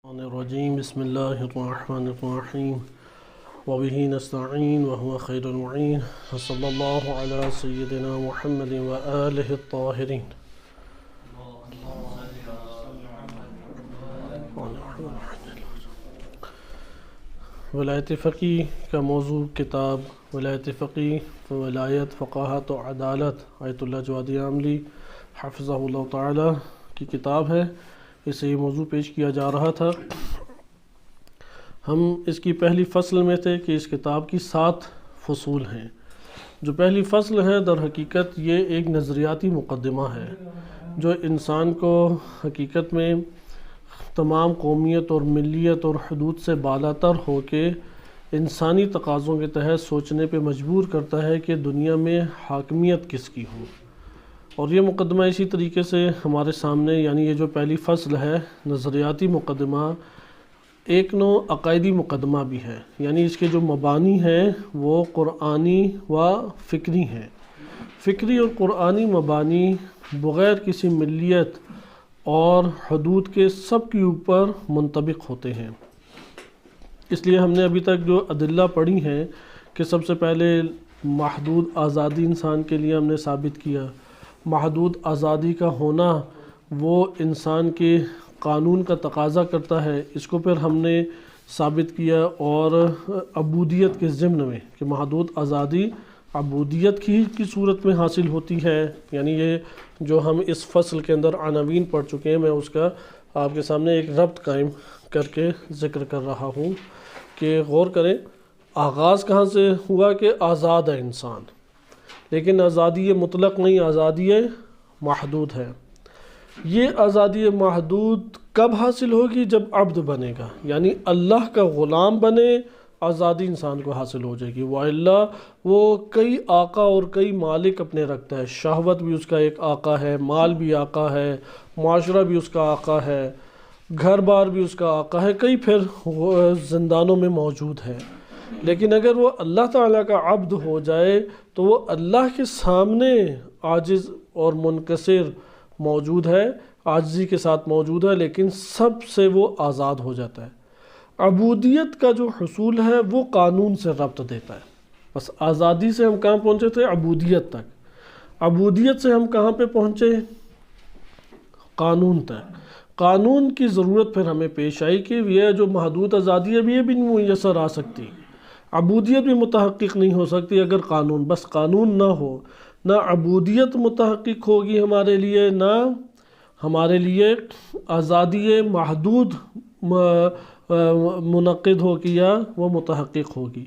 الرجیم بسم اللہ الرحمن الرحیم وبہ نستعین وهو خیر المعین صلی اللہ علی سیدنا محمد وآلہ الطاہرین۔ ولایت فقی کا موضوع کتاب ولایت فقی ولایت فقاہت و عدالت آیت اللہ جوادی عاملی حفظہ اللہ تعالی کی کتاب ہے۔ اس سے یہ موضوع پیش کیا جا رہا تھا۔ ہم اس کی پہلی فصل میں تھے کہ اس کتاب کی 7 فصول ہیں۔ جو پہلی فصل ہے در حقیقت یہ ایک نظریاتی مقدمہ ہے جو انسان کو حقیقت میں تمام قومیت اور ملیت اور حدود سے بالاتر ہو کے انسانی تقاضوں کے تحت سوچنے پہ مجبور کرتا ہے کہ دنیا میں حاکمیت کس کی ہو۔ اور یہ مقدمہ اسی طریقے سے ہمارے سامنے، یعنی یہ جو پہلی فصل ہے نظریاتی مقدمہ، ایک نوع عقائدی مقدمہ بھی ہے، یعنی اس کے جو مبانی ہیں وہ قرآنی و فکری ہیں۔ فکری اور قرآنی مبانی بغیر کسی ملیت اور حدود کے سب کے اوپر منطبق ہوتے ہیں۔ اس لیے ہم نے ابھی تک جو ادلہ پڑھی ہیں کہ سب سے پہلے محدود آزادی انسان کے لیے ہم نے ثابت کیا۔ محدود آزادی کا ہونا وہ انسان کے قانون کا تقاضا کرتا ہے، اس کو پھر ہم نے ثابت کیا۔ اور عبودیت کے ضمن میں کہ محدود آزادی عبودیت کی صورت میں حاصل ہوتی ہے، یعنی یہ جو ہم اس فصل کے اندر عناوین پڑھ چکے ہیں، میں اس کا آپ کے سامنے ایک ربط قائم کر کے ذکر کر رہا ہوں کہ غور کریں۔ آغاز کہاں سے ہوا کہ آزاد ہے انسان، لیکن آزادی مطلق نہیں، آزادی محدود ہے۔ یہ آزادی محدود کب حاصل ہوگی؟ جب عبد بنے گا، یعنی اللہ کا غلام بنے، آزادی انسان کو حاصل ہو جائے گی۔ وَإِلَّا وہ کئی آقا اور کئی مالک اپنے رکھتا ہے، شہوت بھی اس کا ایک آقا ہے، مال بھی آقا ہے، معاشرہ بھی اس کا آقا ہے، گھر بار بھی اس کا آقا ہے، کئی پھر زندانوں میں موجود ہے۔ لیکن اگر وہ اللہ تعالیٰ کا عبد ہو جائے تو وہ اللہ کے سامنے عاجز اور منکسر موجود ہے، عاجزی کے ساتھ موجود ہے، لیکن سب سے وہ آزاد ہو جاتا ہے۔ عبودیت کا جو حصول ہے وہ قانون سے ربط دیتا ہے۔ بس آزادی سے ہم کہاں پہنچے تھے؟ عبودیت تک۔ عبودیت سے ہم کہاں پہ پہنچے؟ قانون تک۔ قانون کی ضرورت پھر ہمیں پیش آئی کہ یہ جو محدود آزادی ہے یہ بھی نہیں میسر آ سکتی، عبودیت بھی متحقق نہیں ہو سکتی اگر بس قانون نہ ہو، نہ عبودیت متحقق ہوگی ہمارے لیے، نہ ہمارے لیے آزادی محدود منعقد ہوگی یا وہ متحقق ہوگی۔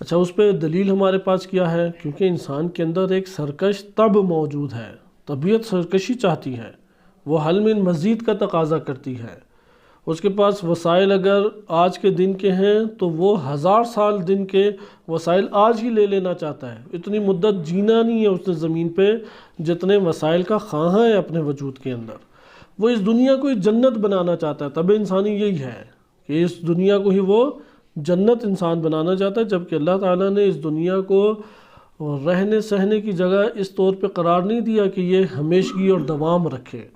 اچھا، اس پہ دلیل ہمارے پاس کیا ہے؟ کیونکہ انسان کے اندر ایک سرکش طبع موجود ہے، طبیعت سرکشی چاہتی ہے، وہ حل من مزید کا تقاضا کرتی ہے۔ اس کے پاس وسائل اگر آج کے دن کے ہیں تو وہ 1000 سال دن کے وسائل آج ہی لے لینا چاہتا ہے۔ اتنی مدت جینا نہیں ہے اس نے زمین پہ جتنے وسائل کا خواہاں ہے اپنے وجود کے اندر۔ وہ اس دنیا کو ایک جنت بنانا چاہتا ہے، طبع انسانی یہی ہے کہ اس دنیا کو ہی وہ جنت انسان بنانا چاہتا ہے، جبکہ اللہ تعالیٰ نے اس دنیا کو رہنے سہنے کی جگہ اس طور پہ قرار نہیں دیا کہ یہ ہمیشگی اور دوام رکھے،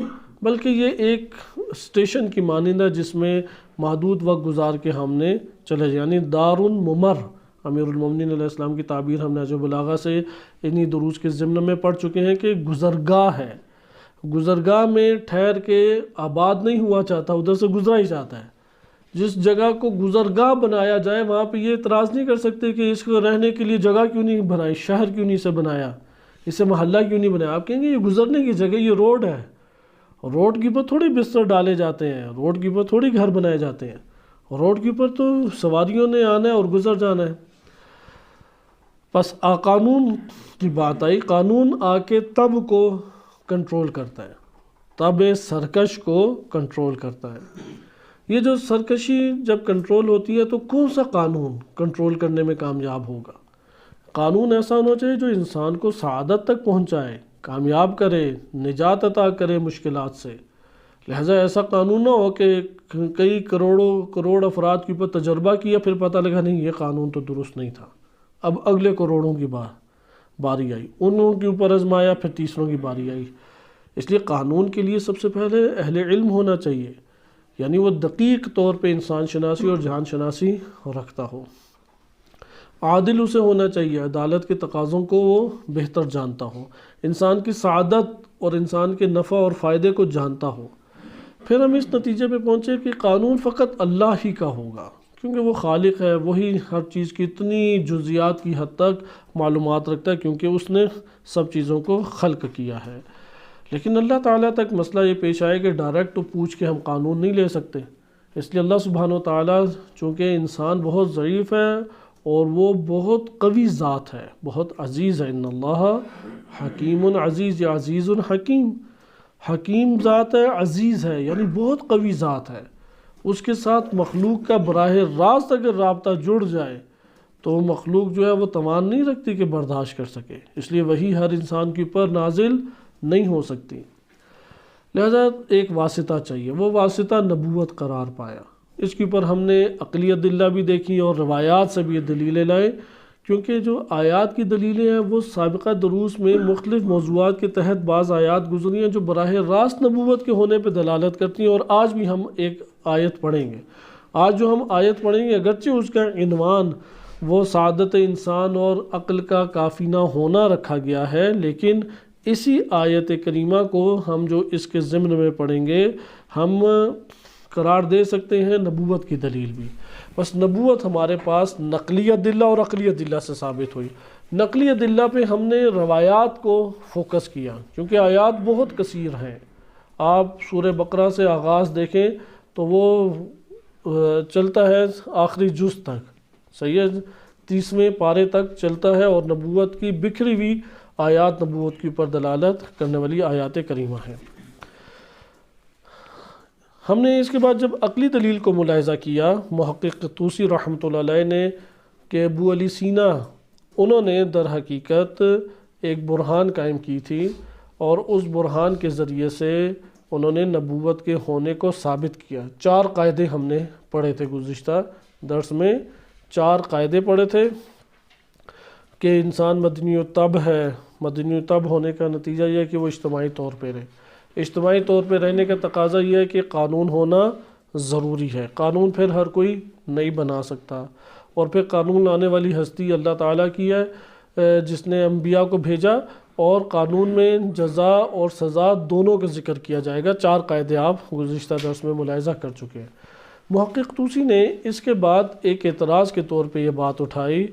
بلکہ یہ ایک اسٹیشن کی مانند ہے جس میں محدود وقت گزار کے ہم نے چلے، یعنی دار ممر۔ امیر المومنین علیہ السلام کی تعبیر ہم نہج البلاغہ سے انہی دروس کے ضمن میں پڑھ چکے ہیں کہ گزرگاہ ہے، گزرگاہ میں ٹھہر کے آباد نہیں ہوا چاہتا، ادھر سے گزرا ہی جاتا ہے۔ جس جگہ کو گزرگاہ بنایا جائے وہاں پہ یہ اعتراض نہیں کر سکتے کہ اس کو رہنے کے لیے جگہ کیوں نہیں بنائی، شہر کیوں نہیں سے بنایا، اسے محلہ کیوں نہیں بنایا۔ آپ کہیں گے یہ گزرنے کی جگہ، یہ روڈ ہے، روڈ کے اوپر تھوڑی بستر ڈالے جاتے ہیں، روڈ کے اوپر تھوڑی گھر بنائے جاتے ہیں، روڈ کے اوپر تو سواریوں نے آنا ہے اور گزر جانا ہے۔ بس قانون کی بات آئی، قانون آ کے طبع کو کنٹرول کرتا ہے، طبع سرکش کو کنٹرول کرتا ہے۔ یہ جو سرکشی جب کنٹرول ہوتی ہے تو کون سا قانون کنٹرول کرنے میں کامیاب ہوگا؟ قانون ایسا ہونا چاہیے جو انسان کو سعادت تک پہنچائے، کامیاب کرے، نجات عطا کرے مشکلات سے۔ لہٰذا ایسا قانون نہ ہو کہ کئی کروڑ افراد کے اوپر تجربہ کیا پھر پتہ لگا نہیں یہ قانون تو درست نہیں تھا، اب اگلے کروڑوں کی باری آئی، انہوں کے اوپر آزمایا پھر تیسروں کی باری آئی۔ اس لیے قانون کے لیے سب سے پہلے اہل علم ہونا چاہیے، یعنی وہ دقیق طور پہ انسان شناسی اور جہان شناسی رکھتا ہو۔ عادل اسے ہونا چاہیے، عدالت کے تقاضوں کو وہ بہتر جانتا ہو، انسان کی سعادت اور انسان کے نفع اور فائدے کو جانتا ہو۔ پھر ہم اس نتیجے پہ پہنچے کہ قانون فقط اللہ ہی کا ہوگا، کیونکہ وہ خالق ہے، وہی ہر چیز کی اتنی جزیات کی حد تک معلومات رکھتا ہے، کیونکہ اس نے سب چیزوں کو خلق کیا ہے۔ لیکن اللہ تعالیٰ تک مسئلہ یہ پیش آئے کہ ڈائریکٹ پوچھ کے ہم قانون نہیں لے سکتے، اس لیے اللہ سبحانہ و تعالیٰ چونکہ انسان بہت ضعیف ہے اور وہ بہت قوی ذات ہے، بہت عزیز ہے، ان اللہ حکیم عزیز، یا عزیز حکیم، حکیم ذات ہے، عزیز ہے، یعنی بہت قوی ذات ہے۔ اس کے ساتھ مخلوق کا براہ راست اگر رابطہ جڑ جائے تو مخلوق جو ہے وہ توان نہیں رکھتی کہ برداشت کر سکے، اس لیے وہی ہر انسان کے اوپر نازل نہیں ہو سکتی، لہذا ایک واسطہ چاہیے، وہ واسطہ نبوت قرار پایا۔ اس کے اوپر ہم نے عقلی ادلہ بھی دیکھی اور روایات سے بھی یہ دلیلیں لائیں، کیونکہ جو آیات کی دلیلیں ہیں وہ سابقہ دروس میں مختلف موضوعات کے تحت بعض آیات گزری ہیں جو براہ راست نبوت کے ہونے پہ دلالت کرتی ہیں، اور آج بھی ہم ایک آیت پڑھیں گے۔ آج جو ہم آیت پڑھیں گے اگرچہ اس کا عنوان وہ سعادت انسان اور عقل کا کافی نہ ہونا رکھا گیا ہے، لیکن اسی آیت کریمہ کو ہم جو اس کے ضمن میں پڑھیں گے ہم قرار دے سکتے ہیں نبوت کی دلیل بھی۔ بس نبوت ہمارے پاس نقلی ادلہ اور عقلی ادلہ سے ثابت ہوئی۔ نقلی ادلہ پہ ہم نے روایات کو فوکس کیا، کیونکہ آیات بہت کثیر ہیں۔ آپ سورہ بقرہ سے آغاز دیکھیں تو وہ چلتا ہے آخری جز تک، صحیح ہے، 30ویں پارے تک چلتا ہے، اور نبوت کی بکھری ہوئی آیات نبوت کے اوپر دلالت کرنے والی آیات کریمہ ہیں۔ ہم نے اس کے بعد جب عقلی دلیل کو ملاحظہ کیا، محقق طوسی رحمۃ اللہ علیہ نے کہ ابو علی سینا انہوں نے در حقیقت ایک برہان قائم کی تھی، اور اس برہان کے ذریعے سے انہوں نے نبوت کے ہونے کو ثابت کیا۔ 4 قاعدے ہم نے پڑھے تھے گزشتہ درس میں، 4 قاعدے پڑھے تھے کہ انسان مدنی الطبع ہے، مدنی الطبع ہونے کا نتیجہ یہ ہے کہ وہ اجتماعی طور پہ رہے، اجتماعی طور پہ رہنے کا تقاضا یہ ہے کہ قانون ہونا ضروری ہے، قانون پھر ہر کوئی نہیں بنا سکتا، اور پھر قانون لانے والی ہستی اللہ تعالیٰ کی ہے جس نے انبیاء کو بھیجا، اور قانون میں جزا اور سزا دونوں کا ذکر کیا جائے گا۔ 4 قاعدے آپ گزشتہ درس میں ملاحظہ کر چکے ہیں۔ محقق طوسی نے اس کے بعد ایک اعتراض کے طور پہ یہ بات اٹھائی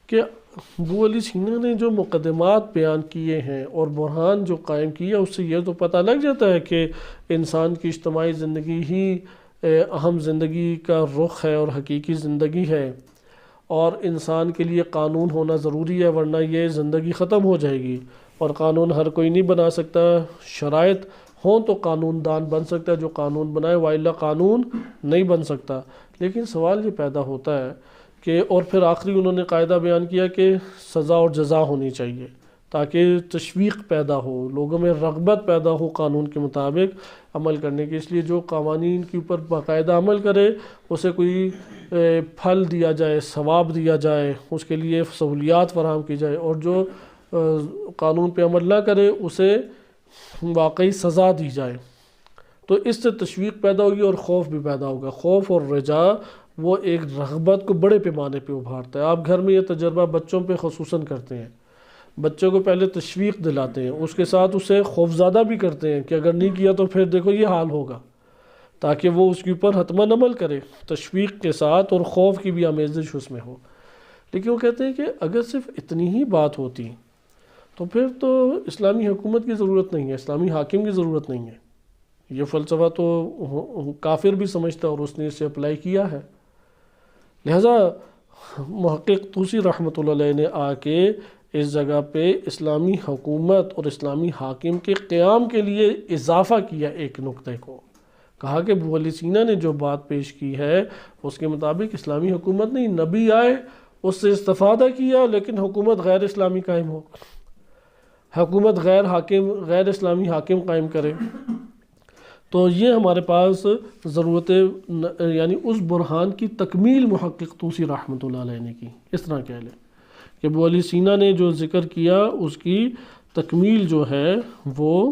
کہ ابو علی سینا نے جو مقدمات بیان کیے ہیں اور برہان جو قائم کیا، اس سے یہ تو پتہ لگ جاتا ہے کہ انسان کی اجتماعی زندگی ہی اہم زندگی کا رخ ہے اور حقیقی زندگی ہے، اور انسان کے لیے قانون ہونا ضروری ہے، ورنہ یہ زندگی ختم ہو جائے گی، اور قانون ہر کوئی نہیں بنا سکتا، شرائط ہوں تو قانون دان بن سکتا ہے جو قانون بنائے، وائلا قانون نہیں بن سکتا۔ لیکن سوال یہ پیدا ہوتا ہے کہ، اور پھر آخری انہوں نے قاعدہ بیان کیا کہ سزا اور جزا ہونی چاہیے تاکہ تشویق پیدا ہو، لوگوں میں رغبت پیدا ہو قانون کے مطابق عمل کرنے کی، اس لیے جو قوانین کے اوپر باقاعدہ عمل کرے اسے کوئی پھل دیا جائے، ثواب دیا جائے، اس کے لیے سہولیات فراہم کی جائے، اور جو قانون پہ عمل نہ کرے اسے واقعی سزا دی جائے، تو اس سے تشویق پیدا ہوگی اور خوف بھی پیدا ہوگا۔ خوف اور رجا وہ ایک رغبت کو بڑے پیمانے پہ ابھارتا ہے۔ آپ گھر میں یہ تجربہ بچوں پہ خصوصاً کرتے ہیں، بچوں کو پہلے تشویق دلاتے ہیں، اس کے ساتھ اسے خوفزدہ بھی کرتے ہیں کہ اگر نہیں کیا تو پھر دیکھو یہ حال ہوگا، تاکہ وہ اس کے اوپر حتماً عمل کرے، تشویق کے ساتھ اور خوف کی بھی آمیزش اس میں ہو۔ لیکن وہ کہتے ہیں کہ اگر صرف اتنی ہی بات ہوتی تو پھر تو اسلامی حکومت کی ضرورت نہیں ہے، اسلامی حاکم کی ضرورت نہیں ہے۔ یہ فلسفہ تو کافر بھی سمجھتا ہے اور اس نے اسے اپلائی کیا ہے۔ لہذا محقق طوسی رحمۃ اللہ علیہ نے آ کے اس جگہ پہ اسلامی حکومت اور اسلامی حاکم کے قیام کے لیے اضافہ کیا ایک نقطے کو، کہا کہ ابو علی سینا نے جو بات پیش کی ہے اس کے مطابق اسلامی حکومت نہیں، نبی آئے اس سے استفادہ کیا، لیکن حکومت غیر اسلامی قائم ہو، حکومت غیر اسلامی حاکم قائم کرے، تو یہ ہمارے پاس ضرورت، یعنی اس برہان کی تکمیل محقق طوسی رحمۃ اللہ علیہ نے کی، اس طرح کہہ لیں کہ ابو علی سینا نے جو ذکر کیا اس کی تکمیل جو ہے وہ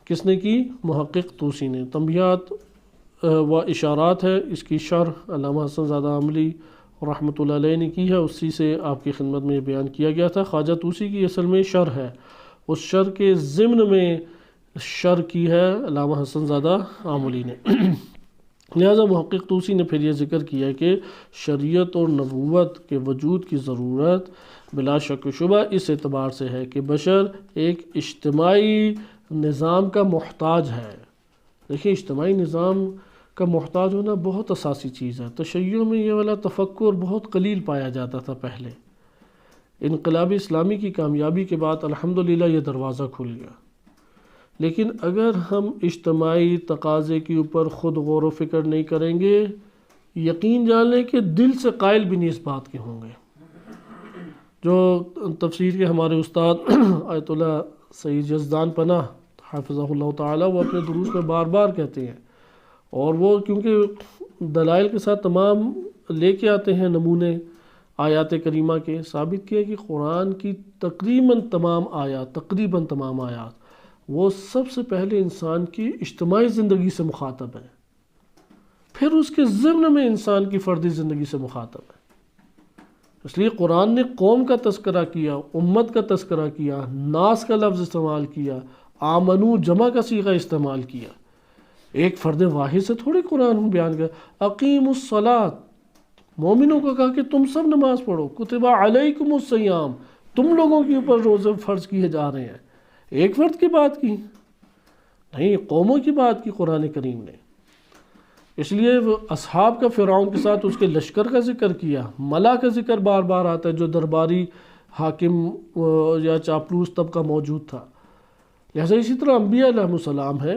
کس نے کی؟ محقق طوسی نے۔ تنبیہات و اشارات ہے، اس کی شرح علامہ حسن زادہ عاملی رحمۃ اللہ علیہ نے کی ہے، اسی سے آپ کی خدمت میں بیان کیا گیا تھا۔ خواجہ طوسی کی اصل میں شرح ہے، اس شرح کے ضمن میں شرح کی ہے علامہ حسن زادہ عاملی نے۔ لہذا محقق طوسی نے پھر یہ ذکر کیا کہ شریعت اور نبوت کے وجود کی ضرورت بلا شک و شبہ اس اعتبار سے ہے کہ بشر ایک اجتماعی نظام کا محتاج ہے۔ دیکھیں، اجتماعی نظام کا محتاج ہونا بہت اساسی چیز ہے۔ تشیع میں یہ والا تفکر بہت قلیل پایا جاتا تھا پہلے۔ انقلاب اسلامی کی کامیابی کے بعد الحمدللہ یہ دروازہ کھل گیا، لیکن اگر ہم اجتماعی تقاضے کے اوپر خود غور و فکر نہیں کریں گے، یقین جان لیں کہ دل سے قائل بھی نہیں اس بات کے ہوں گے۔ جو تفسیر کے ہمارے استاد آیت اللہ سید یزدان پناہ حافظہ اللہ تعالی، وہ اپنے دروس میں بار بار کہتے ہیں، اور وہ کیونکہ دلائل کے ساتھ تمام لے کے آتے ہیں نمونے آیات کریمہ کے، ثابت کیا کہ قرآن کی تقریباً تمام آیات وہ سب سے پہلے انسان کی اجتماعی زندگی سے مخاطب ہیں، پھر اس کے ضمن میں انسان کی فردی زندگی سے مخاطب ہے۔ اس لیے قرآن نے قوم کا تذکرہ کیا، امت کا تذکرہ کیا، ناس کا لفظ استعمال کیا، آمنو جمع کا صیغہ استعمال کیا۔ ایک فرد واحد سے تھوڑی قرآن بیان کیا۔ اقیم الصلاۃ، مومنوں کو کہا کہ تم سب نماز پڑھو۔ کتب علیکم الصیام، تم لوگوں کے اوپر روزے فرض کیے جا رہے ہیں۔ ایک فرد کی بات کی نہیں، قوموں کی بات کی قرآن کریم نے۔ اس لیے وہ اصحاب کا فرعون کے ساتھ اس کے لشکر کا ذکر کیا، ملا کا ذکر بار بار آتا ہے جو درباری حاکم یا چاپلوس طبقہ موجود تھا۔ لہذا اسی طرح انبیاء علیہ السلام ہے،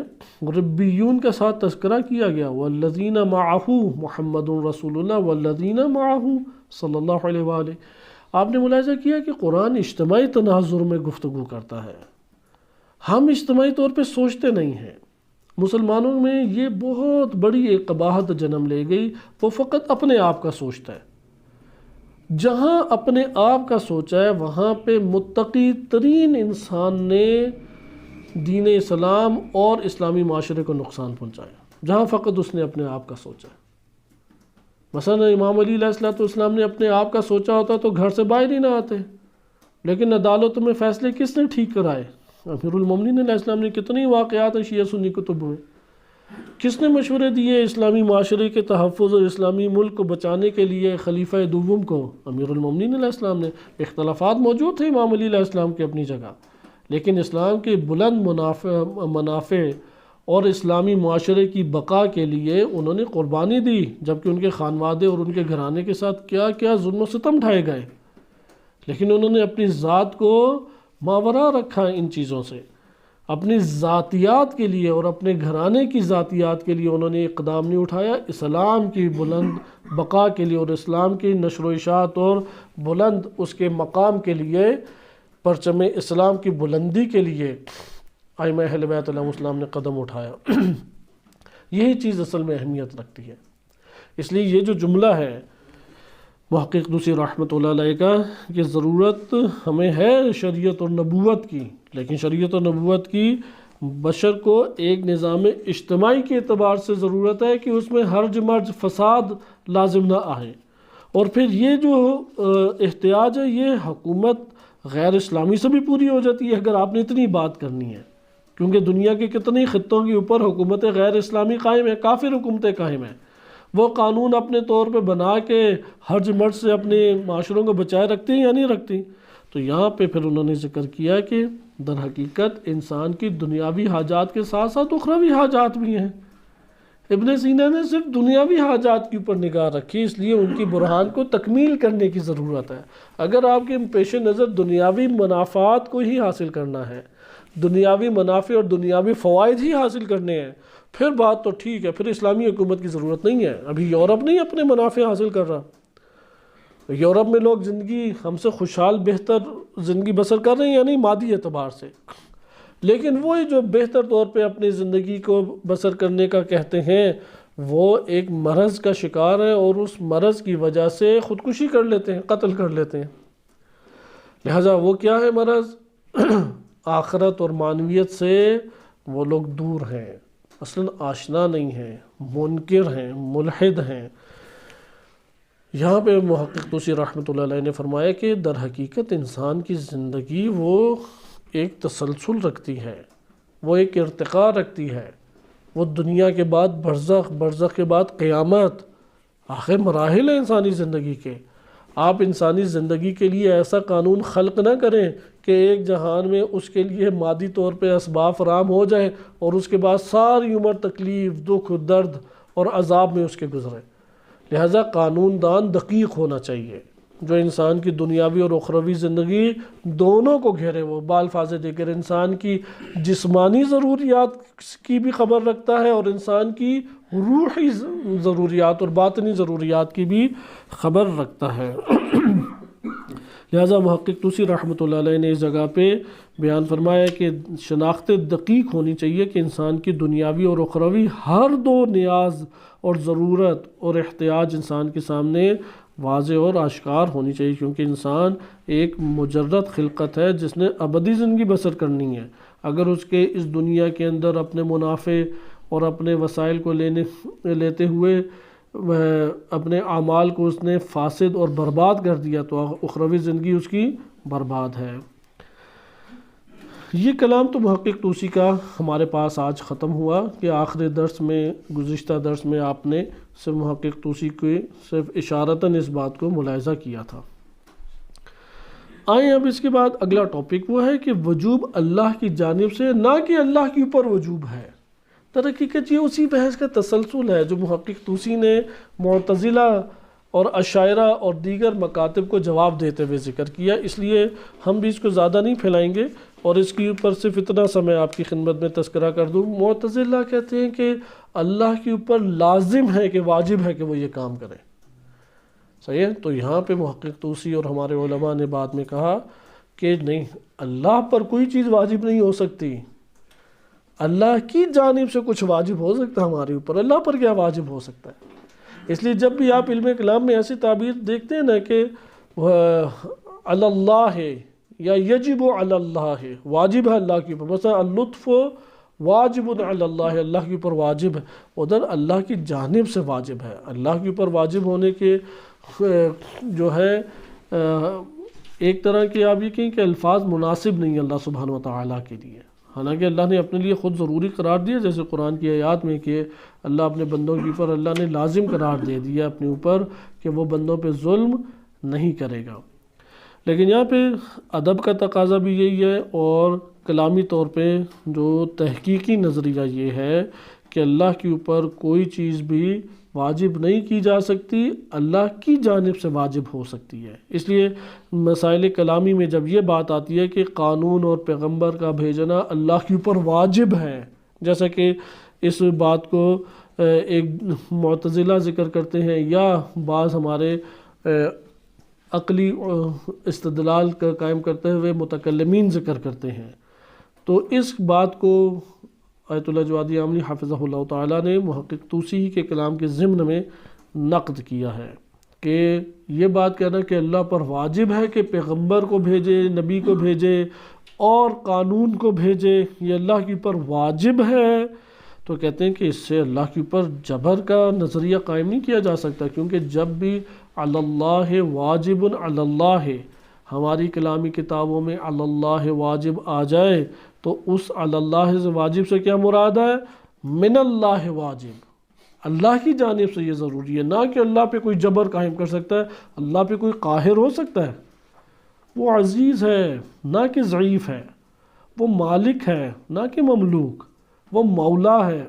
ربیون کے ساتھ تذکرہ کیا گیا، والذین معہ محمد رسول اللہ والذین معہ صلی اللہ علیہ وآلہ۔ آپ نے ملاحظہ کیا کہ قرآن اجتماعی تناظر میں گفتگو کرتا ہے، ہم اجتماعی طور پہ سوچتے نہیں ہیں۔ مسلمانوں میں یہ بہت بڑی ایک قباحت جنم لے گئی، وہ فقط اپنے آپ کا سوچتا ہے۔ جہاں اپنے آپ کا سوچا ہے وہاں پہ متقی ترین انسان نے دین اسلام اور اسلامی معاشرے کو نقصان پہنچایا، جہاں فقط اس نے اپنے آپ کا سوچا ہے۔ مثلا امام علی علیہ السلام نے اپنے آپ کا سوچا ہوتا تو گھر سے باہر ہی نہ آتے، لیکن عدالتوں میں فیصلے کس نے ٹھیک کرائے؟ امیر المومنین علیہ السلام نے کتنی واقعات ہیں شیعہ سنی کتب میں، کس نے مشورے دیے اسلامی معاشرے کے تحفظ اور اسلامی ملک کو بچانے کے لیے؟ خلیفہ دوم کو، امیر المومنین علیہ السلام نے۔ اختلافات موجود تھے امام علی علیہ السلام کی اپنی جگہ، لیکن اسلام کے بلند منافع اور اسلامی معاشرے کی بقا کے لیے انہوں نے قربانی دی، جبکہ ان کے خانوادے اور ان کے گھرانے کے ساتھ کیا کیا ظلم و ستم ڈھائے گئے، لیکن انہوں نے اپنی ذات کو ماورا رکھا ان چیزوں سے۔ اپنی ذاتیات کے لیے اور اپنے گھرانے کی ذاتیات کے لیے انہوں نے اقدام نہیں اٹھایا، اسلام کی بلند بقا کے لیے اور اسلام کی نشر و اشاعت اور بلند اس کے مقام کے لیے، پرچم اسلام کی بلندی کے لیے ائمہ اہل بیت علیہ السلام نے قدم اٹھایا۔ یہی چیز اصل میں اہمیت رکھتی ہے۔ اس لیے یہ جو جملہ ہے محقق طوسی رحمۃ اللہ علیہ کا کہ ضرورت ہمیں ہے شریعت اور نبوت کی، لیکن شریعت اور نبوت کی بشر کو ایک نظام اجتماعی کے اعتبار سے ضرورت ہے کہ اس میں ہرج مرج فساد لازم نہ آئے۔ اور پھر یہ جو احتیاج ہے یہ حکومت غیر اسلامی سے بھی پوری ہو جاتی ہے اگر آپ نے اتنی بات کرنی ہے، کیونکہ دنیا کے کتنی خطوں کے اوپر حکومت غیر اسلامی قائم ہے، کافر حکومتیں قائم ہیں، وہ قانون اپنے طور پہ بنا کے ہرج مرج سے اپنے معاشروں کو بچائے رکھتی ہیں یا نہیں رکھتی۔ تو یہاں پہ پھر انہوں نے ذکر کیا کہ در حقیقت انسان کی دنیاوی حاجات کے ساتھ ساتھ اخروی حاجات بھی ہیں۔ ابن سینا نے صرف دنیاوی حاجات کے اوپر نگاہ رکھی، اس لیے ان کی برہان کو تکمیل کرنے کی ضرورت ہے۔ اگر آپ کے پیش نظر دنیاوی منافعات کو ہی حاصل کرنا ہے، دنیاوی منافع اور دنیاوی فوائد ہی حاصل کرنے ہیں، پھر بات تو ٹھیک ہے، پھر اسلامی حکومت کی ضرورت نہیں ہے۔ ابھی یورپ نہیں اپنے منافع حاصل کر رہا، یورپ میں لوگ زندگی ہم سے خوشحال بہتر زندگی بسر کر رہے ہیں یا نہیں مادی اعتبار سے، لیکن وہی جو بہتر طور پہ اپنی زندگی کو بسر کرنے کا کہتے ہیں وہ ایک مرض کا شکار ہے اور اس مرض کی وجہ سے خودکشی کر لیتے ہیں، قتل کر لیتے ہیں۔ لہٰذا وہ کیا ہے مرض؟ آخرت اور معنویت سے وہ لوگ دور ہیں، اصلاً آشنا نہیں ہیں، منکر ہیں، ملحد ہیں۔ یہاں پہ محقق طوسی رحمۃ اللہ علیہ نے فرمایا کہ در حقیقت انسان کی زندگی وہ ایک تسلسل رکھتی ہے، وہ ایک ارتقاء رکھتی ہے، وہ دنیا کے بعد برزخ، برزخ کے بعد قیامت، آخر مراحل ہیں انسانی زندگی کے۔ آپ انسانی زندگی کے لیے ایسا قانون خلق نہ کریں کہ ایک جہان میں اس کے لیے مادی طور پہ اسباب فراہم ہو جائیں اور اس کے بعد ساری عمر تکلیف، دکھ، درد اور عذاب میں اس کے گزرے۔ لہٰذا قانون دان دقیق ہونا چاہیے جو انسان کی دنیاوی اور اخروی زندگی دونوں کو گھیرے، وہ بالفاظ دیگر انسان کی جسمانی ضروریات کی بھی خبر رکھتا ہے اور انسان کی روحی ضروریات اور باطنی ضروریات کی بھی خبر رکھتا ہے۔ لہٰذا محقق طوسی رحمۃ اللہ علیہ نے اس جگہ پہ بیان فرمایا کہ شناخت دقیق ہونی چاہیے کہ انسان کی دنیاوی اور اخروی ہر دو نیاز اور ضرورت اور احتیاج انسان کے سامنے واضح اور آشکار ہونی چاہیے، کیونکہ انسان ایک مجرد خلقت ہے جس نے ابدی زندگی بسر کرنی ہے۔ اگر اس کے اس دنیا کے اندر اپنے منافع اور اپنے وسائل کو لیتے ہوئے اپنے اعمال کو اس نے فاسد اور برباد کر دیا تو اخروی زندگی اس کی برباد ہے۔ یہ کلام تو محقق طوسی کا ہمارے پاس آج ختم ہوا کہ آخری درس میں، گزشتہ درس میں آپ نے صرف محقق طوسی کے صرف اشارتاً اس بات کو ملاحظہ کیا تھا۔ آئیں اب اس کے بعد اگلا ٹاپک وہ ہے کہ وجوب اللہ کی جانب سے، نہ کہ اللہ کے اوپر وجوب ہے۔ در حقیقت یہ اسی بحث کا تسلسل ہے جو محقق طوسی نے معتزلہ اور اشاعرہ اور دیگر مکاتب کو جواب دیتے ہوئے ذکر کیا، اس لیے ہم بھی اس کو زیادہ نہیں پھیلائیں گے اور اس کے اوپر صرف اتنا سا میں آپ کی خدمت میں تذکرہ کر دوں۔ معتزلہ کہتے ہیں کہ اللہ کے اوپر لازم ہے کہ واجب ہے کہ وہ یہ کام کرے، صحیح ہے؟ تو یہاں پہ محقق طوسی اور ہمارے علماء نے بعد میں کہا کہ نہیں، اللہ پر کوئی چیز واجب نہیں ہو سکتی، اللہ کی جانب سے کچھ واجب ہو سکتا ہے ہمارے اوپر، اللہ پر کیا واجب ہو سکتا ہے؟ اس لیے جب بھی آپ علم کلام میں ایسی تعبیر دیکھتے ہیں نا کہ علی اللہ ہے یا یجب علی اللہ ہے، واجب ہے اللہ کے اوپر، مثلا اللطف واجب علی اللہ، اللہ کے اوپر واجب ہے، ادھر اللہ کی جانب سے واجب ہے۔ اللہ کے اوپر واجب ہونے کے جو ہے ایک طرح کے آپ یہ کہیں کہ الفاظ مناسب نہیں اللہ سبحانہ وتعالیٰ کے لیے، حالانکہ اللہ نے اپنے لیے خود ضروری قرار دیا، جیسے قرآن کی آیات میں کہ اللہ اپنے بندوں کے اوپر اللہ نے لازم قرار دے دیا اپنے اوپر کہ وہ بندوں پہ ظلم نہیں کرے گا۔ لیکن یہاں پہ ادب کا تقاضا بھی یہی ہے اور کلامی طور پہ جو تحقیقی نظریہ یہ ہے کہ اللہ کے اوپر کوئی چیز بھی واجب نہیں کی جا سکتی، اللہ کی جانب سے واجب ہو سکتی ہے۔ اس لیے مسائل کلامی میں جب یہ بات آتی ہے کہ قانون اور پیغمبر کا بھیجنا اللہ کے اوپر واجب ہے، جیسا کہ اس بات کو ایک معتزلہ ذکر کرتے ہیں یا بعض ہمارے عقلی استدلال کا قائم کرتے ہوئے متکلمین ذکر کرتے ہیں، تو اس بات کو آیت اللہ جوادی عاملی حافظہ اللہ تعالیٰ نے محقق طوسی کے کلام کے ضمن میں نقد کیا ہے کہ یہ بات کہنا کہ اللہ پر واجب ہے کہ پیغمبر کو بھیجے، نبی کو بھیجے اور قانون کو بھیجے، یہ اللہ کے اوپر واجب ہے، تو کہتے ہیں کہ اس سے اللہ کے اوپر جبر کا نظریہ قائم نہیں کیا جا سکتا، کیونکہ جب بھی علی اللہ واجب علی اللہ ہماری کلامی کتابوں میں علی اللہ واجب آ جائے تو اس علی اللہ سے واجب سے کیا مراد ہے؟ من اللہ واجب، اللہ کی جانب سے یہ ضروری ہے، نہ کہ اللہ پہ کوئی جبر قائم کر سکتا ہے، اللہ پہ کوئی قاہر ہو سکتا ہے؟ وہ عزیز ہے نہ کہ ضعیف ہے، وہ مالک ہے نہ کہ مملوک، وہ مولا ہے،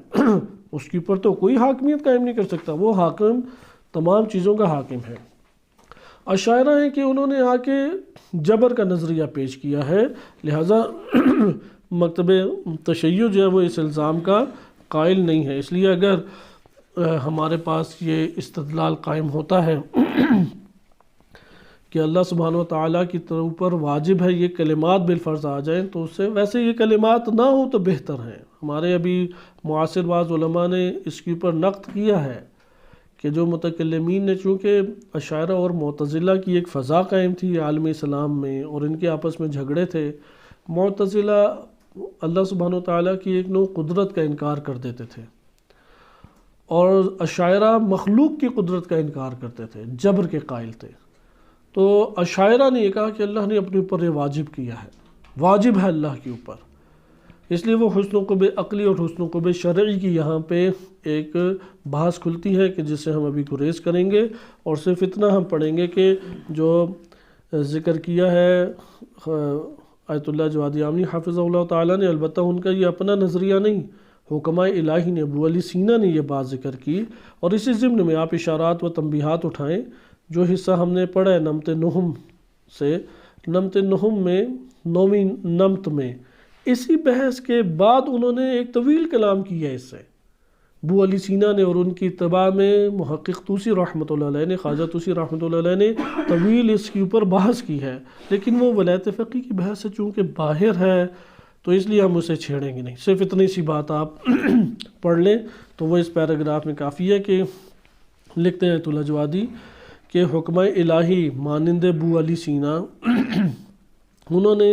اس کے اوپر تو کوئی حاکمیت قائم نہیں کر سکتا، وہ حاکم تمام چیزوں کا حاکم ہے۔ اشاعرہ ہیں کہ انہوں نے آ کے جبر کا نظریہ پیش کیا ہے، لہٰذا مکتب تشیع جو ہے وہ اس الزام کا قائل نہیں ہے۔ اس لیے اگر ہمارے پاس یہ استدلال قائم ہوتا ہے کہ اللہ سبحانہ وتعالیٰ کی طرف اوپر واجب ہے یہ کلمات بالفرض آ جائیں تو اس سے ویسے یہ کلمات نہ ہوں تو بہتر ہیں۔ ہمارے ابھی معاصر بعض علماء نے اس کے اوپر نقد کیا ہے کہ جو متکلمین نے، چونکہ اشاعرہ اور معتزلہ کی ایک فضا قائم تھی عالم اسلام میں اور ان کے آپس میں جھگڑے تھے، معتزلہ اللہ سبحانہ وتعالیٰ کی ایک نوع قدرت کا انکار کر دیتے تھے، اور اشاعرہ مخلوق کی قدرت کا انکار کرتے تھے، جبر کے قائل تھے۔ تو اشاعرہ نے یہ کہا کہ اللہ نے اپنے اوپر یہ واجب کیا ہے، واجب ہے اللہ کے اوپر، اس لیے وہ حسن و قبح عقلی اور حسن و قبح شرعی کی یہاں پہ ایک بحث کھلتی ہے کہ جس سے ہم ابھی گریز کریں گے، اور صرف اتنا ہم پڑھیں گے کہ جو ذکر کیا ہے آیت اللہ جوادی آمنی حافظہ اللہ تعالیٰ نے، البتہ ان کا یہ اپنا نظریہ نہیں، حکماء الہی نے، ابو علی سینا نے یہ بات ذکر کی، اور اسی ضمن میں آپ اشارات و تنبیہات اٹھائیں۔ جو حصہ ہم نے پڑھا ہے نمت نہم سے، نمت نہم میں، نویں نمت میں، اسی بحث کے بعد انہوں نے ایک طویل کلام کیا ہے اس سے، ابو علی سینا نے، اور ان کی اتباع میں محقق طوسی رحمۃ اللہ علیہ نے، خواجہ طوسی رحمۃ اللہ علیہ نے طویل اس کے اوپر بحث کی ہے، لیکن وہ ولایت فقی کی بحث سے چونکہ باہر ہے تو اس لیے ہم اسے چھیڑیں گے نہیں، صرف اتنی سی بات آپ پڑھ لیں تو وہ اس پیراگراف میں کافی ہے کہ لکھتے ہیں آیت اللہ جوادی کہ حکمۂ الہی مانند ابو علی سینا انہوں نے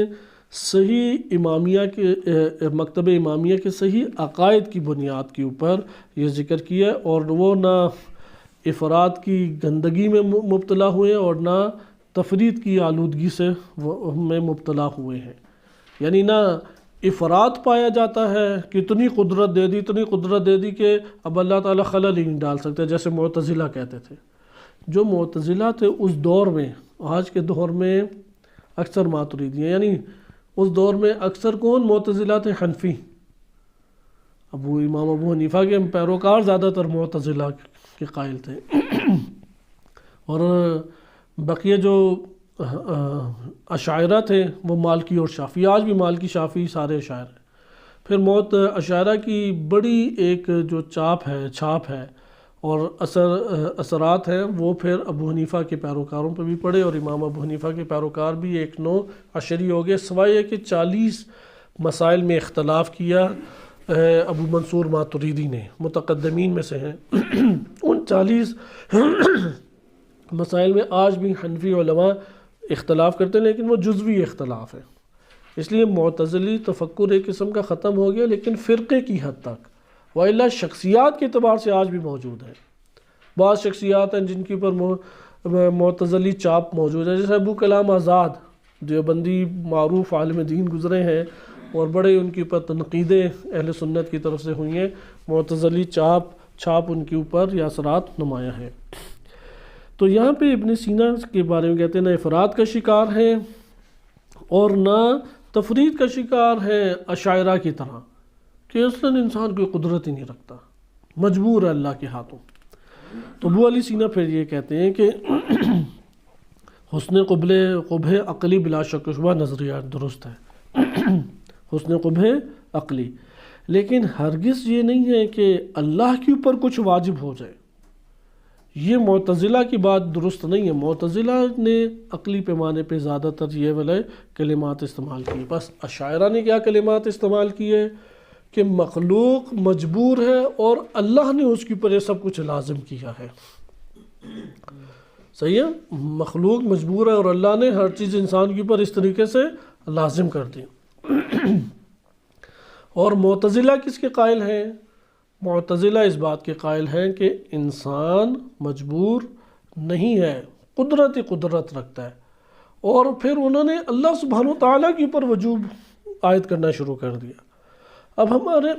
صحیح امامیہ کے مکتب امامیہ کے صحیح عقائد کی بنیاد کے اوپر یہ ذکر کیا، اور وہ نہ افراد کی گندگی میں مبتلا ہوئے اور نہ تفرید کی آلودگی سے میں مبتلا ہوئے ہیں، یعنی نہ افراد پایا جاتا ہے کہ اتنی قدرت دے دی، اتنی قدرت دے دی کہ اب اللہ تعالیٰ خلل ہی نہیں ڈال سکتے، جیسے معتزلہ کہتے تھے۔ جو معتزلہ تھے اس دور میں، آج کے دور میں اکثر ماتریدی ہیں، یعنی اس دور میں اکثر کون معتزلہ تھے؟ حنفی، امام ابو حنیفہ کے پیروکار زیادہ تر معتزلہ کے قائل تھے، اور بقیہ جو اشاعرہ تھے وہ مالکی اور شافعی، آج بھی مالکی شافعی سارے اشاعرہ ہیں۔ پھر اشاعرہ کی بڑی ایک جو چھاپ ہے اور اثرات ہیں، وہ پھر ابو حنیفہ کے پیروکاروں پہ بھی پڑے، اور امام ابو حنیفہ کے پیروکار بھی ایک نو عشری ہو گئے، سوائے کہ 40 مسائل میں اختلاف کیا ابو منصور ماتریدی نے، متقدمین میں سے ہیں۔ ان 40 مسائل میں آج بھی حنفی علماء اختلاف کرتے ہیں، لیکن وہ جزوی اختلاف ہے، اس لیے معتزلی تفکر ایک قسم کا ختم ہو گیا، لیکن فرقے کی حد تک، وإلا شخصیات کے اعتبار سے آج بھی موجود ہے۔ بعض شخصیات ہیں جن کے اوپر معتزلی چاپ موجود ہے، جیسے ابو کلام آزاد دیوبندی معروف عالم دین گزرے ہیں، اور بڑے ان کے اوپر تنقیدیں اہل سنت کی طرف سے ہوئی ہیں، معتزلی چھاپ ان کے اوپر یا اثرات نمایاں ہیں۔ تو یہاں پہ ابن سینا کے بارے میں کہتے ہیں نہ افراد کا شکار ہے اور نہ تفرید کا شکار ہے اشاعرہ کی طرح، کہ اصلاً انسان کوئی قدرت ہی نہیں رکھتا، مجبور ہے اللہ کے ہاتھوں۔ تو ابو علی سینا پھر یہ کہتے ہیں کہ حسن قبح عقلی بلا شک و شبہ نظریہ درست ہے، حسن قبح عقلی، لیکن ہرگز یہ نہیں ہے کہ اللہ کے اوپر کچھ واجب ہو جائے۔ یہ معتزلہ کی بات درست نہیں ہے، معتزلہ نے عقلی پیمانے پہ زیادہ تر یہ والے کلمات استعمال کی، بس اشاعرہ نے کیا کلمات استعمال کیے کہ مخلوق مجبور ہے اور اللہ نے اس کے اوپر یہ سب کچھ لازم کیا ہے۔ صحیح ہے، مخلوق مجبور ہے اور اللہ نے ہر چیز انسان کے اوپر اس طریقے سے لازم کر دی۔ اور معتزلہ کس کے قائل ہیں؟ معتزلہ اس بات کے قائل ہیں کہ انسان مجبور نہیں ہے، قدرت رکھتا ہے، اور پھر انہوں نے اللہ سبحانہ وتعالیٰ کے اوپر وجوب عائد کرنا شروع کر دیا۔ اب ہمارے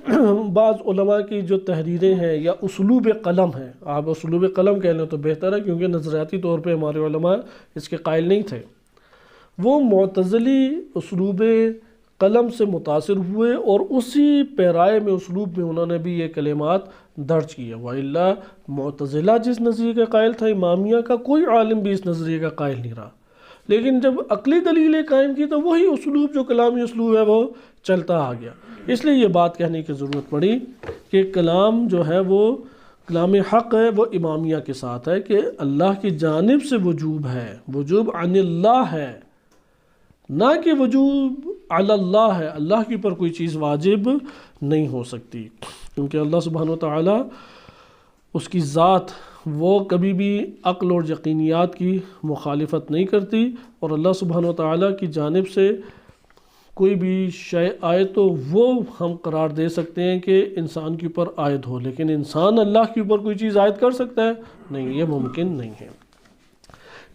بعض علماء کی جو تحریریں ہیں یا اسلوب قلم ہے، آپ اسلوب قلم کہہ لیں تو بہتر ہے، کیونکہ نظریاتی طور پہ ہمارے علماء اس کے قائل نہیں تھے، وہ معتزلی اسلوب قلم سے متاثر ہوئے اور اسی پیرائے میں اسلوب میں انہوں نے بھی یہ کلمات درج کیے، وإلا معتزلہ جس نظریے کا قائل تھا، امامیہ کا کوئی عالم بھی اس نظریے کا قائل نہیں رہا، لیکن جب عقلی دلیلیں قائم کی تو وہی اسلوب جو کلامی اسلوب ہے وہ چلتا آ گیا۔ اس لیے یہ بات کہنے کی ضرورت پڑی کہ کلام جو ہے وہ کلام حق ہے، وہ امامیہ کے ساتھ ہے کہ اللہ کی جانب سے وجوب ہے، وجوب عن اللہ ہے، نہ کہ وجوب علی اللہ ہے، اللہ کے اوپر کوئی چیز واجب نہیں ہو سکتی، کیونکہ اللہ سبحانہ وتعالی اس کی ذات وہ کبھی بھی عقل اور یقینیات کی مخالفت نہیں کرتی، اور اللہ سبحانہ وتعالی کی جانب سے کوئی بھی شے آئے تو وہ ہم قرار دے سکتے ہیں کہ انسان کے اوپر عائد ہو، لیکن انسان اللہ کے اوپر کوئی چیز عائد کر سکتا ہے؟ نہیں، یہ ممکن نہیں ہے۔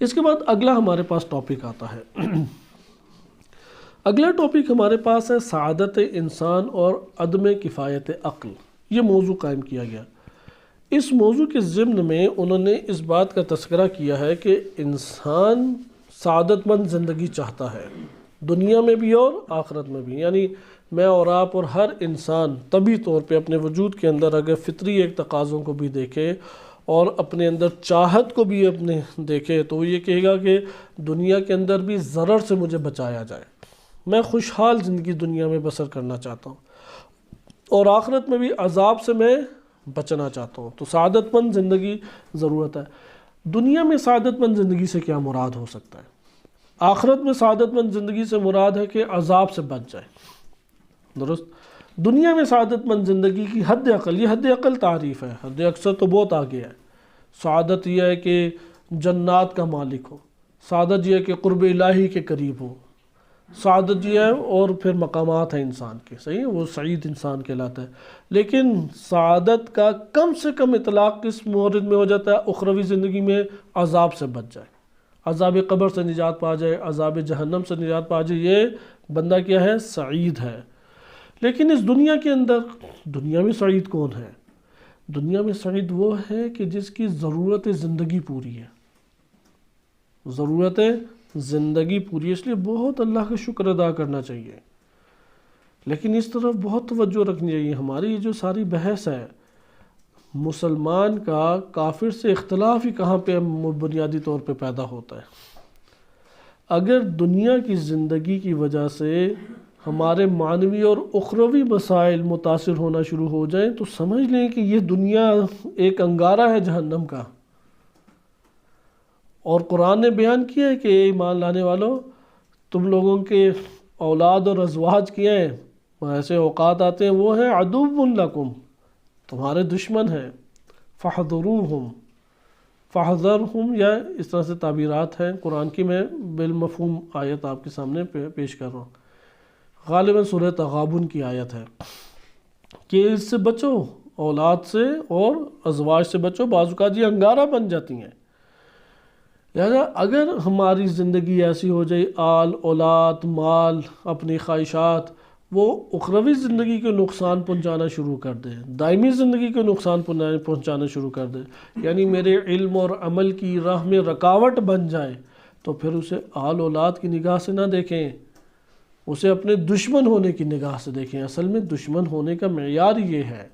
اس کے بعد اگلا ہمارے پاس ٹاپک آتا ہے۔ اگلا ٹاپک ہمارے پاس ہے سعادت انسان اور عدم کفایت عقل۔ یہ موضوع قائم کیا گیا۔ اس موضوع کے ضمن میں انہوں نے اس بات کا تذکرہ کیا ہے کہ انسان سعادت مند زندگی چاہتا ہے، دنیا میں بھی اور آخرت میں بھی۔ یعنی میں اور آپ اور ہر انسان طبعی طور پہ اپنے وجود کے اندر اگر فطری ایک تقاضوں کو بھی دیکھے اور اپنے اندر چاہت کو بھی اپنے دیکھے تو وہ یہ کہے گا کہ دنیا کے اندر بھی ضرر سے مجھے بچایا جائے، میں خوشحال زندگی دنیا میں بسر کرنا چاہتا ہوں، اور آخرت میں بھی عذاب سے میں بچنا چاہتا ہوں۔ تو سعادت مند زندگی ضرورت ہے۔ دنیا میں سعادت مند زندگی سے کیا مراد ہو سکتا ہے؟ آخرت میں سعادت مند زندگی سے مراد ہے کہ عذاب سے بچ جائے، درست؟ دنیا میں سعادت مند زندگی کی حد اقل، یہ حد اقل تعریف ہے، حد اکثر تو بہت آگے ہے۔ سعادت یہ ہے کہ جنات کا مالک ہو، سعادت یہ ہے کہ قرب الہی کے قریب ہو، سعادت یہ ہے، اور پھر مقامات ہیں انسان کے، صحیح ہے، وہ سعید انسان کہلاتا ہے۔ لیکن سعادت کا کم سے کم اطلاق کس مورد میں ہو جاتا ہے؟ اخروی زندگی میں عذاب سے بچ جائے، عذاب قبر سے نجات پا جائے، عذاب جہنم سے نجات پا جائے، یہ بندہ کیا ہے؟ سعید ہے۔ لیکن اس دنیا کے اندر دنیا میں سعید کون ہے؟ دنیا میں سعید وہ ہے کہ جس کی ضرورت زندگی پوری ہے، ضرورت زندگی پوری ہے۔ اس لیے بہت اللہ کا شکر ادا کرنا چاہیے، لیکن اس طرف بہت توجہ رکھنی چاہیے۔ ہماری یہ جو ساری بحث ہے، مسلمان کا کافر سے اختلاف ہی کہاں پہ بنیادی طور پہ پیدا ہوتا ہے؟ اگر دنیا کی زندگی کی وجہ سے ہمارے معنوی اور اخروی مسائل متاثر ہونا شروع ہو جائیں تو سمجھ لیں کہ یہ دنیا ایک انگارہ ہے جہنم کا۔ اور قرآن نے بیان کیا ہے کہ اے ایمان لانے والوں، تم لوگوں کے اولاد اور ازواج کیا ہیں، ایسے اوقات آتے ہیں وہ ہیں عدو لکم، تمہارے دشمن ہیں، فاحذروہم، فاحذرہم، یا اس طرح سے تعبیرات ہیں قرآن کی، میں بالمفہوم آیت آپ کے سامنے پیش کر رہا ہوں۔ غالباً سورہ تغابن کی آیت ہے کہ اس سے بچو، اولاد سے اور ازواج سے بچو، بعض اوقات یہ انگارہ بن جاتی ہیں۔ لہذا اگر ہماری زندگی ایسی ہو جائے، آل اولاد مال اپنی خواہشات وہ اخروی زندگی کو نقصان پہنچانا شروع کر دے، دائمی زندگی کو نقصان پہنچانا شروع کر دے، یعنی میرے علم اور عمل کی راہ میں رکاوٹ بن جائے، تو پھر اسے آل اولاد کی نگاہ سے نہ دیکھیں، اسے اپنے دشمن ہونے کی نگاہ سے دیکھیں۔ اصل میں دشمن ہونے کا معیار یہ ہے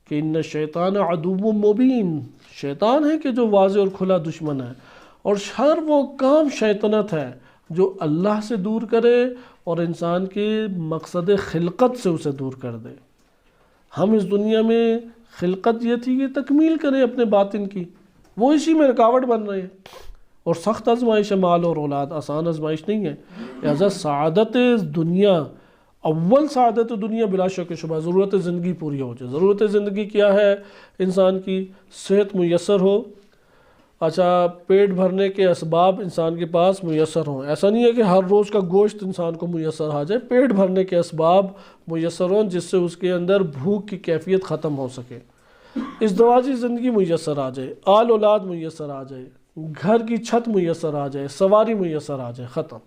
کہ ان الشیطان عدو مبین، شیطان ہے کہ جو واضح اور کھلا دشمن ہے، اور ہر وہ کام شیطنت ہے جو اللہ سے دور کرے اور انسان کے مقصد خلقت سے اسے دور کر دے۔ ہم اس دنیا میں خلقت یہ تھی کہ تکمیل کریں اپنے باطن کی، وہ اسی میں رکاوٹ بن رہے ہیں، اور سخت آزمائش ہے مال اور اولاد، آسان آزمائش نہیں ہے۔ لہذا سعادت دنیا، اول سعادت دنیا بلا شک و شبہ ضرورت زندگی پوری ہو جائے۔ ضرورت زندگی کیا ہے؟ انسان کی صحت میسر ہو، اچھا پیٹ بھرنے کے اسباب انسان کے پاس میسر ہوں۔ ایسا نہیں ہے کہ ہر روز کا گوشت انسان کو میسر آ جائے، پیٹ بھرنے کے اسباب میسر ہوں جس سے اس کے اندر بھوک کی کیفیت ختم ہو سکے، ازدواجی زندگی میسر آ جائے، آل اولاد میسر آ جائے، گھر کی چھت میسر آ جائے، سواری میسر آ جائے، ختم۔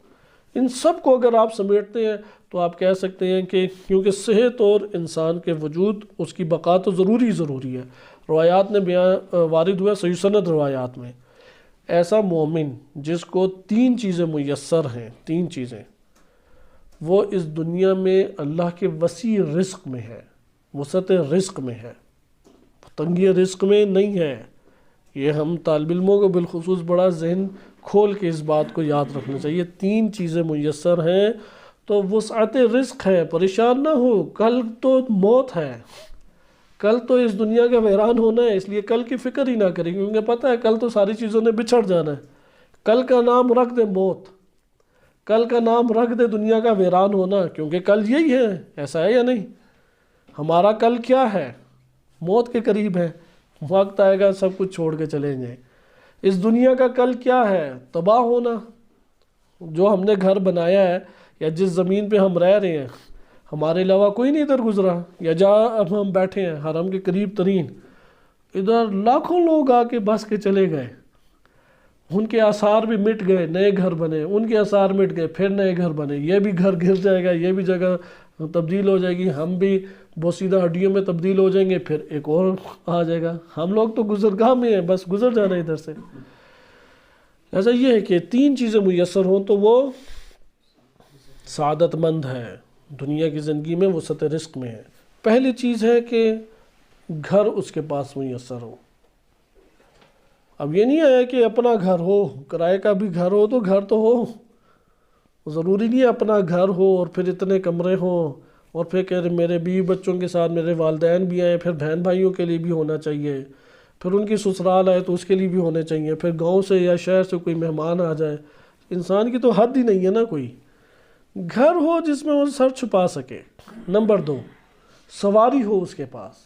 ان سب کو اگر آپ سمیٹتے ہیں تو آپ کہہ سکتے ہیں کہ کیونکہ صحت اور انسان کے وجود اس کی بقا تو ضروری ہے۔ روایات نے وارد ہوا صحیح سند روایات میں، ایسا مومن جس کو 3 چیزیں میسر ہیں، 3 چیزیں، وہ اس دنیا میں اللہ کے وسیع رزق میں ہے، وسعت رزق میں ہے، تنگی رزق میں نہیں ہے۔ یہ ہم طالب علموں کو بالخصوص بڑا ذہن کھول کے اس بات کو یاد رکھنا چاہیے۔ 3 چیزیں میسر ہیں تو وسعت رزق ہے، پریشان نہ ہو، کل تو موت ہے، کل تو اس دنیا کا ویران ہونا ہے، اس لیے کل کی فکر ہی نہ کریں، کیونکہ پتہ ہے کل تو ساری چیزوں نے بچھڑ جانا ہے۔ کل کا نام رکھ دے موت، کل کا نام رکھ دے دنیا کا ویران ہونا، کیونکہ کل یہی ہے، ایسا ہے یا نہیں؟ ہمارا کل کیا ہے؟ موت کے قریب ہے، وقت آئے گا سب کچھ چھوڑ کے چلیں گے۔ اس دنیا کا کل کیا ہے؟ تباہ ہونا۔ جو ہم نے گھر بنایا ہے یا جس زمین پہ ہم رہ رہے ہیں ہمارے علاوہ کوئی نہیں ادھر گزرا، یا جہاں اب ہم بیٹھے ہیں حرم کے قریب ترین، ادھر لاکھوں لوگ آ کے بس کے چلے گئے، ان کے آثار بھی مٹ گئے، نئے گھر بنے، ان کے آثار مٹ گئے، پھر نئے گھر بنے، یہ بھی گھر گر جائے گا، یہ بھی جگہ تبدیل ہو جائے گی، ہم بھی بوسیدہ ہڈیوں میں تبدیل ہو جائیں گے، پھر ایک اور آ جائے گا، ہم لوگ تو گزرگاہ میں ہیں، بس گزر جانا ادھر سے۔ ایسا یہ ہے کہ 3 چیزیں میسر ہوں تو وہ سعادت مند ہے، دنیا کی زندگی میں وسعت رزق میں ہے۔ پہلی چیز ہے کہ گھر اس کے پاس میسر ہو۔ اب یہ نہیں ہے کہ اپنا گھر ہو، کرائے کا بھی گھر ہو تو گھر تو ہو، ضروری نہیں ہے اپنا گھر ہو اور پھر اتنے کمرے ہوں، اور پھر کہہ رہے میرے بیوی بچوں کے ساتھ میرے والدین بھی آئیں، پھر بہن بھائیوں کے لیے بھی ہونا چاہیے، پھر ان کی سسرال آئے تو اس کے لیے بھی ہونے چاہیے، پھر گاؤں سے یا شہر سے کوئی مہمان آ جائے، انسان کی تو حد ہی نہیں ہے نا کوئی۔ گھر ہو جس میں وہ سر چھپا سکے۔ نمبر 2، سواری ہو اس کے پاس۔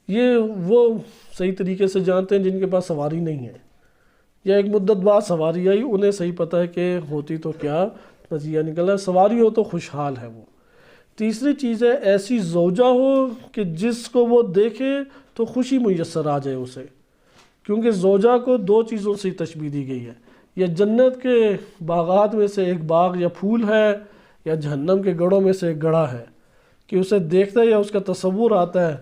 یہ وہ صحیح طریقے سے جانتے ہیں جن کے پاس سواری نہیں ہے، یا ایک مدت بعد سواری آئی، انہیں صحیح پتہ ہے کہ ہوتی تو کیا نتیجہ نکلا۔ سواری ہو تو خوشحال ہے وہ۔ تیسری چیز ہے ایسی زوجہ ہو کہ جس کو وہ دیکھے تو خوشی میسر آ جائے اسے، کیونکہ زوجہ کو 2 چیزوں سے تشبیہ دی گئی ہے، یا جنت کے باغات میں سے ایک باغ یا پھول ہے، یا جہنم کے گڑھوں میں سے ایک گڑھا ہے، کہ اسے دیکھتا ہے یا اس کا تصور آتا ہے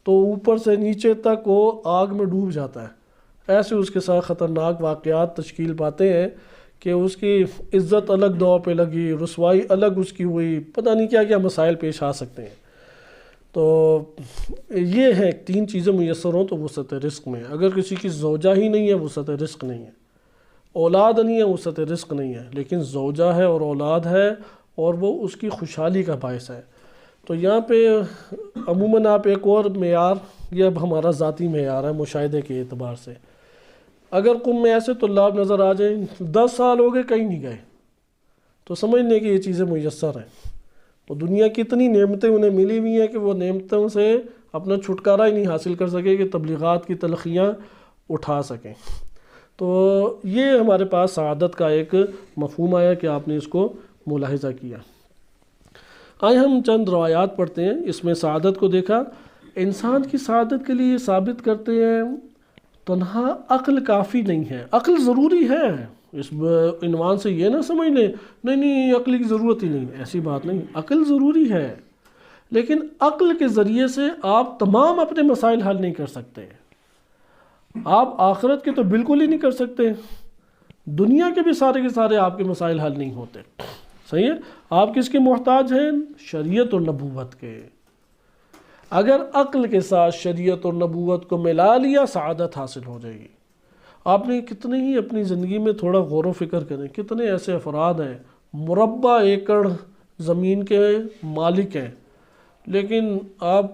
تو اوپر سے نیچے تک وہ آگ میں ڈوب جاتا ہے۔ ایسے اس کے ساتھ خطرناک واقعات تشکیل پاتے ہیں کہ اس کی عزت الگ دور پہ لگی، رسوائی الگ اس کی ہوئی، پتہ نہیں کیا کیا مسائل پیش آ سکتے ہیں۔ تو یہ ہے 3 چیزیں میسر ہوں تو وسعت رزق میں۔ اگر کسی کی زوجہ ہی نہیں ہے وسعت رزق نہیں ہے، اولاد نہیں ہے وسعت رزق نہیں ہے، لیکن زوجہ ہے اور اولاد ہے اور وہ اس کی خوشحالی کا باعث ہے۔ تو یہاں پہ عموماً آپ ایک اور معیار، یہ اب ہمارا ذاتی معیار ہے مشاہدے کے اعتبار سے، اگر قم میں ایسے طلاب نظر آ جائیں 10 سال ہو گئے کہیں نہیں گئے، تو سمجھ لیں کہ یہ چیزیں میسر ہیں۔ تو دنیا کی اتنی نعمتیں انہیں ملی ہوئی ہیں کہ وہ نعمتوں سے اپنا چھٹکارا ہی نہیں حاصل کر سکے کہ تبلیغات کی تلخیاں اٹھا سکیں۔ تو یہ ہمارے پاس سعادت کا ایک مفہوم آیا کہ آپ نے اس کو ملاحظہ کیا۔ آئے ہم چند روایات پڑھتے ہیں، اس میں سعادت کو دیکھا۔ انسان کی سعادت کے لیے ثابت کرتے ہیں تنہا عقل کافی نہیں ہے، عقل ضروری ہے۔ اس عنوان سے یہ نہ سمجھ لیں نہیں عقل کی ضرورت ہی نہیں، ایسی بات نہیں، عقل ضروری ہے، لیکن عقل کے ذریعے سے آپ تمام اپنے مسائل حل نہیں کر سکتے۔ آپ آخرت کے تو بالکل ہی نہیں کر سکتے، دنیا کے بھی سارے کے سارے آپ کے مسائل حل نہیں ہوتے۔ صحیح ہے؟ آپ کس کے محتاج ہیں؟ شریعت اور نبوت کے۔ اگر عقل کے ساتھ شریعت اور نبوت کو ملا لیا سعادت حاصل ہو جائے گی۔ آپ نے کتنے ہی اپنی زندگی میں تھوڑا غور و فکر کریں، کتنے ایسے افراد ہیں مربع ایکڑ زمین کے مالک ہیں، لیکن آپ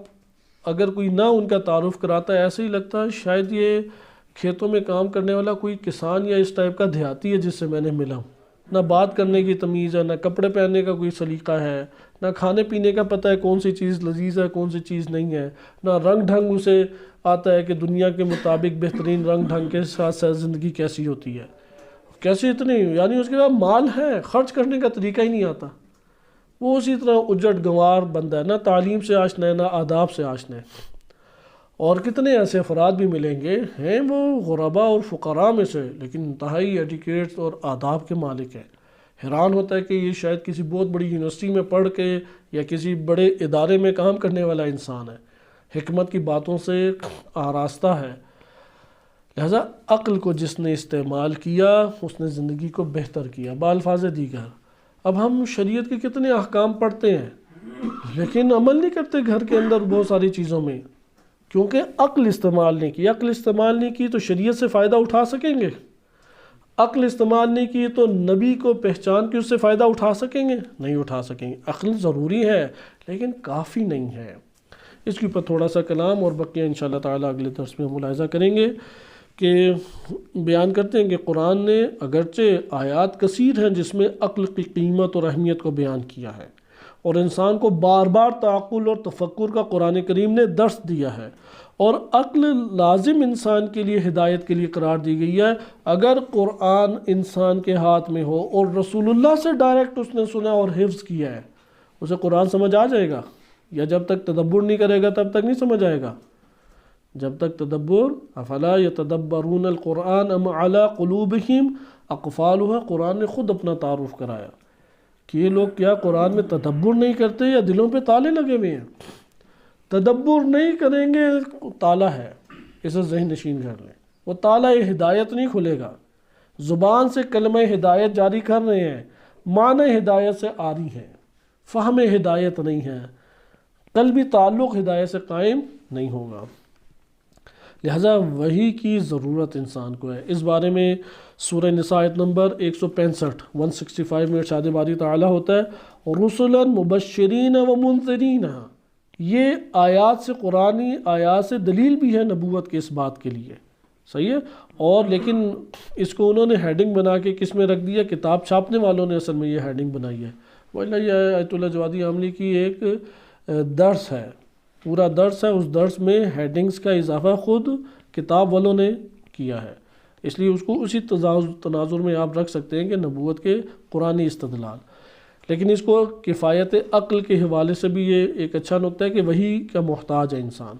اگر کوئی نہ ان کا تعارف کراتا ہے ایسے ہی لگتا ہے شاید یہ کھیتوں میں کام کرنے والا کوئی کسان یا اس ٹائپ کا دیہاتی ہے جس سے میں نے ملا ہوں۔ نہ بات کرنے کی تمیز ہے، نہ کپڑے پہننے کا کوئی سلیقہ ہے، نہ کھانے پینے کا پتہ ہے کون سی چیز لذیذ ہے کون سی چیز نہیں ہے، نہ رنگ ڈھنگ اسے آتا ہے کہ دنیا کے مطابق بہترین رنگ ڈھنگ کے ساتھ ساتھ زندگی کیسی ہوتی ہے، کیسی اتنی، یعنی اس کے پاس مال ہے خرچ کرنے کا طریقہ ہی نہیں آتا، وہ اسی طرح اجڑ گنوار بندہ ہے، نہ تعلیم سے آشنا ہے نہ آداب سے آشنا ہے۔ اور کتنے ایسے افراد بھی ملیں گے ہیں وہ غرباء اور فقراء میں سے، لیکن انتہائی ایٹیکیٹس اور آداب کے مالک ہیں۔ حیران ہوتا ہے کہ یہ شاید کسی بہت بڑی یونیورسٹی میں پڑھ کے یا کسی بڑے ادارے میں کام کرنے والا انسان ہے، حکمت کی باتوں سے آراستہ ہے۔ لہذا عقل کو جس نے استعمال کیا اس نے زندگی کو بہتر کیا۔ بالفاظ دیگر اب ہم شریعت کے کتنے احکام پڑھتے ہیں لیکن عمل نہیں کرتے گھر کے اندر بہت ساری چیزوں میں، کیونکہ عقل استعمال نہیں کی۔ عقل استعمال نہیں کی تو شریعت سے فائدہ اٹھا سکیں گے؟ عقل استعمال نہیں کی تو نبی کو پہچان کے اس سے فائدہ اٹھا سکیں گے؟ نہیں اٹھا سکیں گے۔ عقل ضروری ہے لیکن کافی نہیں ہے۔ اس کے اوپر تھوڑا سا کلام اور بقیہ انشاءاللہ تعالیٰ اگلے درس میں ملاحظہ کریں گے کہ بیان کرتے ہیں کہ قرآن نے اگرچہ آیات کثیر ہیں جس میں عقل کی قیمت اور اہمیت کو بیان کیا ہے، اور انسان کو بار بار تعقل اور تفکر کا قرآن کریم نے درس دیا ہے، اور عقل لازم انسان کے لیے ہدایت کے لیے قرار دی گئی ہے۔ اگر قرآن انسان کے ہاتھ میں ہو اور رسول اللہ سے ڈائریکٹ اس نے سنا اور حفظ کیا ہے، اسے قرآن سمجھ آ جائے گا؟ یا جب تک تدبر نہیں کرے گا تب تک نہیں سمجھ آئے گا؟ جب تک تدبر، افلا یتدبرون القرآن ام علی قلوبہم اقفالها، قرآن نے خود اپنا تعارف کرایا کہ یہ لوگ کیا قرآن میں تدبر نہیں کرتے یا دلوں پہ تالے لگے ہوئے ہیں؟ تدبر نہیں کریں گے تالا ہے، اسے ذہن نشین کر لیں، وہ تالا ہدایت نہیں کھلے گا۔ زبان سے کلمہ ہدایت جاری کر رہے ہیں، معنی ہدایت سے آری ہے، فہم ہدایت نہیں ہے، قلبی تعلق ہدایت سے قائم نہیں ہوگا۔ لہٰذا وحی کی ضرورت انسان کو ہے۔ اس بارے میں سورہ نساء آیت نمبر 165 میں ارشاد باری تعالیٰ ہوتا ہے رسلا مبشرین و منذرین، یہ آیات سے، قرآنی آیات سے دلیل بھی ہے نبوت کے اس بات کے لیے، صحیح ہے۔ اور لیکن اس کو انہوں نے ہیڈنگ بنا کے کس میں رکھ دیا؟ کتاب چھاپنے والوں نے اصل میں یہ ہیڈنگ بنائی ہے، وَإِلَّا یہ آیت اللہ جوادی عاملی کی ایک درس ہے، پورا درس ہے، اس درس میں ہیڈنگز کا اضافہ خود کتاب والوں نے کیا ہے، اس لیے اس کو اسی تناظر میں آپ رکھ سکتے ہیں کہ نبوت کے قرآنی استدلال۔ لیکن اس کو کفایت عقل کے حوالے سے بھی یہ ایک اچھا نقطہ ہے کہ وحی کا محتاج ہے انسان،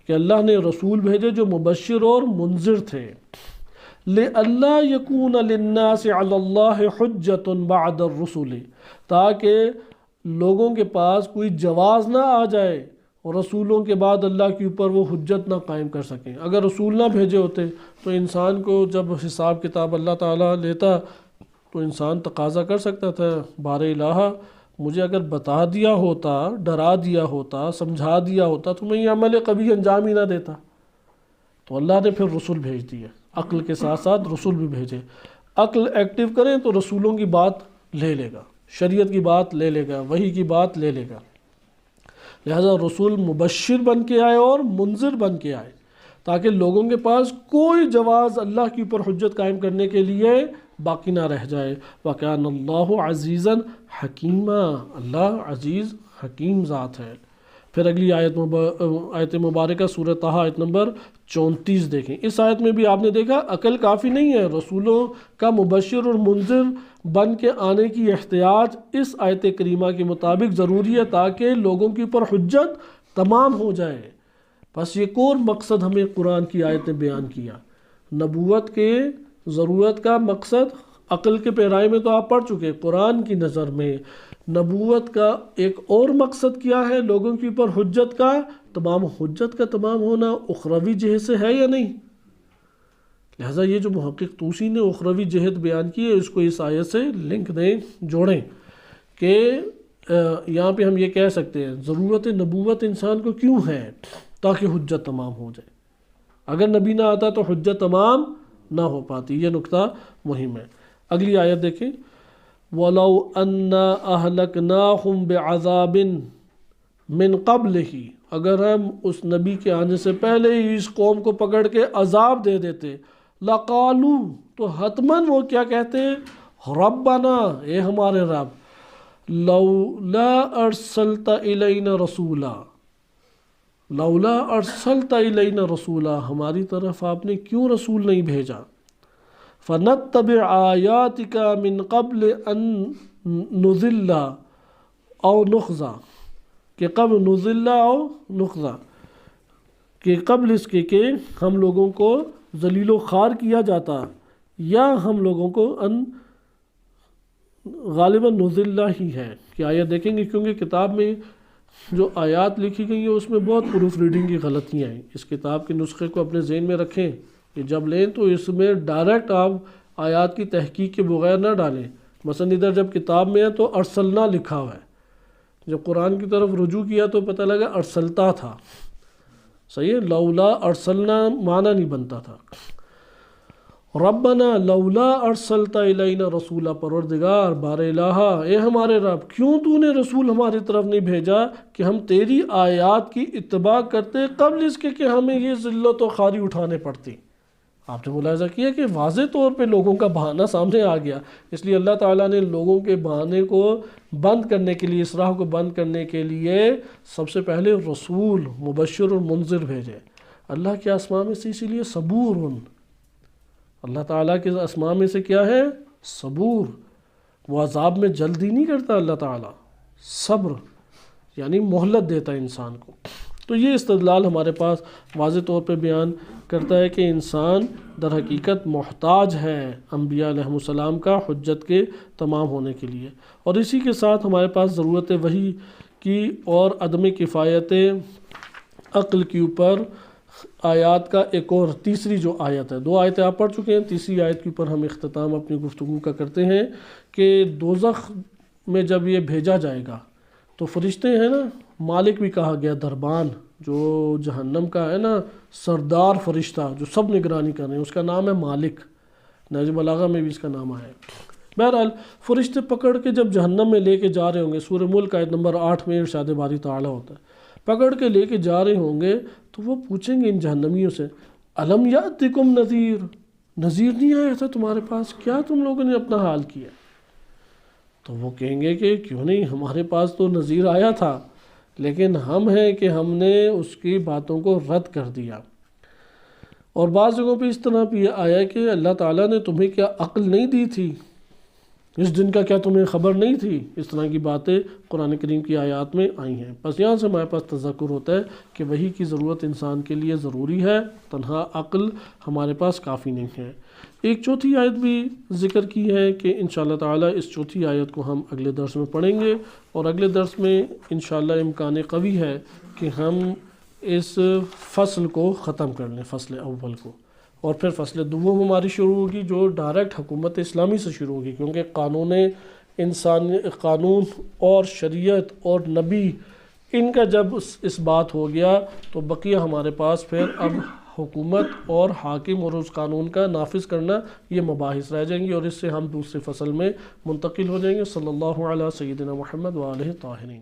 کہ اللہ نے رسول بھیجے جو مبشر اور منذر تھے، لِأَلَّا يَكُونَ لِلنَّاسِ عَلَى اللَّهِ حُجَّةٌ بَعْدَ الرُّسُلِ، تاکہ لوگوں کے پاس کوئی جواز نہ آ جائے اور رسولوں کے بعد اللہ کے اوپر وہ حجت نہ قائم کر سکیں۔ اگر رسول نہ بھیجے ہوتے تو انسان کو جب حساب کتاب اللہ تعالیٰ لیتا تو انسان تقاضا کر سکتا تھا بار الہ مجھے اگر بتا دیا ہوتا، ڈرا دیا ہوتا، سمجھا دیا ہوتا تو میں یہ عمل کبھی انجام ہی نہ دیتا۔ تو اللہ نے پھر رسول بھیج دیے، عقل کے ساتھ ساتھ رسول بھی بھیجے۔ عقل ایکٹیو کریں تو رسولوں کی بات لے لے گا، شریعت کی بات لے لے گا، وحی کی بات لے لے گا۔ لہذا رسول مبشر بن کے آئے اور منذر بن کے آئے تاکہ لوگوں کے پاس کوئی جواز اللہ کے اوپر حجت قائم کرنے کے لیے باقی نہ رہ جائے۔ وَكَانَ اللَّهُ عَزِيزًا حَكِيمًا، اللہ عزیز حکیم ذات ہے۔ پھر اگلی آیت مبارکہ سورہ طٰہٰ آیت نمبر 34 دیکھیں۔ اس آیت میں بھی آپ نے دیکھا عقل کافی نہیں ہے، رسولوں کا مبشر اور منذر بن کے آنے کی احتیاج اس آیت کریمہ کے مطابق ضروری ہے تاکہ لوگوں کے اوپر حجت تمام ہو جائے۔ بس ایک اور مقصد ہمیں قرآن کی آیت نے بیان کیا، نبوت کے ضرورت کا مقصد عقل کے پیرائے میں تو آپ پڑھ چکے، قرآن کی نظر میں نبوت کا ایک اور مقصد کیا ہے، لوگوں کے اوپر حجت کا تمام ہونا اخروی جہت سے ہے یا نہیں؟ لہٰذا یہ جو محقق طوسی نے اخروی جہت بیان کی ہے اس کو اس آیت سے لنک دیں، جوڑیں کہ یہاں پہ ہم یہ کہہ سکتے ہیں ضرورت نبوت انسان کو کیوں ہے؟ تاکہ حجت تمام ہو جائے، اگر نبی نہ آتا تو حجت تمام نہ ہو پاتی، یہ نقطہ مہم ہے۔ اگلی آیت دیکھیں، وَلَوْ أَنَّا أَهْلَكْنَاهُمْ بِعَذَابٍ مِّن قَبْلِهِ، اگر ہم اس نبی کے آنے سے پہلے ہی اس قوم کو پکڑ کے عذاب دے دیتے، لَقَالُوا، تو حتماً وہ کیا کہتے ہیں، رَبَّنَا، اے ہمارے رب، لَوْلَا أَرْسَلْتَ إِلَيْنَا رَسُولًا، لَوْلَا أَرْسَلْتَ إِلَيْنَا رَسُولًا، ہماری طرف آپ نے کیوں رسول نہیں بھیجا، فَنَتَّبِعْ آيَاتِكَ مِن قَبْلِ أَن نُذِلَّ أَوْ نُخْزَى، کہ قبل نُذِلَّ أو نُخْزَى، کہ قبل اس کے کہ ہم لوگوں کو ذلیل و خوار کیا جاتا یا ہم لوگوں کو غالباً نُذِلَّ ہی ہے کہ آیت دیکھیں گے، کیونکہ کتاب میں جو آیات لکھی گئی ہیں اس میں بہت پروف ریڈنگ کی غلطیاں ہیں۔ اس کتاب کے نسخے کو اپنے ذہن میں رکھیں کہ جب لیں تو اس میں ڈائریکٹ آپ آیات کی تحقیق کے بغیر نہ ڈالیں۔ مثلا ادھر جب کتاب میں ہے تو ارسلنا لکھا ہوا ہے، جب قرآن کی طرف رجوع کیا تو پتہ لگا ارسلتا تھا، صحیح ہے، لولا ارسلنا معنی نہیں بنتا تھا۔ ربنا لولا ارسلتا الینا رسولا، پروردگار بار الہ، اے ہمارے رب کیوں تو نے رسول ہماری طرف نہیں بھیجا کہ ہم تیری آیات کی اتباع کرتے قبل اس کے کہ ہمیں یہ ذلت و خواری اٹھانے پڑتی۔ آپ نے ملاحظہ کیا کہ واضح طور پہ لوگوں کا بہانہ سامنے آ گیا، اس لیے اللہ تعالیٰ نے لوگوں کے بہانے کو بند کرنے کے لیے، اس راہ کو بند کرنے کے لیے سب سے پہلے رسول مبشر اور منذر بھیجے۔ اللہ کے اسماء میں سے اسی لیے صبور، اللہ تعالیٰ کے اسماء میں سے کیا ہے؟ صبور۔ وہ عذاب میں جلدی نہیں کرتا اللہ تعالیٰ، صبر یعنی مہلت دیتا ہے انسان کو۔ تو یہ استدلال ہمارے پاس واضح طور پہ بیان کرتا ہے کہ انسان در حقیقت محتاج ہے انبیاء علیہم السلام کا حجت کے تمام ہونے کے لیے، اور اسی کے ساتھ ہمارے پاس ضرورت وحی کی اور عدم کفایت عقل کے اوپر آیات کا ایک اور تیسری جو آیت ہے، 2 آیتیں آپ پڑھ چکے ہیں، تیسری آیت کے اوپر ہم اختتام اپنی گفتگو کا کرتے ہیں کہ دوزخ میں جب یہ بھیجا جائے گا تو فرشتے ہیں نا، مالک بھی کہا گیا، دربان جو جہنم کا ہے نا سردار فرشتہ جو سب نگرانی کر رہے ہیں، اس کا نام ہے مالک، نہج بلاغہ میں بھی اس کا نام آیا ہے۔ بہرحال فرشتے پکڑ کے جب جہنم میں لے کے جا رہے ہوں گے، سورہ ملک آیت نمبر 8 میں ارشاد باری تعالیٰ ہوتا ہے، پکڑ کے لے کے جا رہے ہوں گے تو وہ پوچھیں گے ان جہنمیوں سے، الم یاتکم نذیر، نذیر نہیں آیا تھا تمہارے پاس؟ کیا تم لوگوں نے اپنا حال کیا؟ تو وہ کہیں گے کہ کیوں نہیں، ہمارے پاس تو نذیر آیا تھا، لیکن ہم ہیں کہ ہم نے اس کی باتوں کو رد کر دیا۔ اور بعض جگہوں پہ اس طرح بھی آیا کہ اللہ تعالیٰ نے تمہیں کیا عقل نہیں دی تھی، اس دن کا کیا تمہیں خبر نہیں تھی؟ اس طرح کی باتیں قرآن کریم کی آیات میں آئی ہیں۔ بس یہاں سے ہمارے پاس تذکر ہوتا ہے کہ وحی کی ضرورت انسان کے لیے ضروری ہے، تنہا عقل ہمارے پاس کافی نہیں ہے۔ ایک چوتھی آیت بھی ذکر کی ہے کہ انشاءاللہ تعالی اس چوتھی آیت کو ہم اگلے درس میں پڑھیں گے، اور اگلے درس میں انشاءاللہ امکان قوی ہے کہ ہم اس فصل کو ختم کر لیں، فصل اول کو، اور پھر فصل دوم ہماری شروع ہوگی جو ڈائریکٹ حکومت اسلامی سے شروع ہوگی، کیونکہ قانون اور شریعت اور نبی ان کا جب اس بات ہو گیا تو بقیہ ہمارے پاس پھر اب حکومت اور حاکم اور اس قانون کا نافذ کرنا یہ مباحث رہ جائیں گے، اور اس سے ہم دوسرے فصل میں منتقل ہو جائیں گے۔ صلی اللہ علیہ سیدنا محمد و آلہ طاہرین۔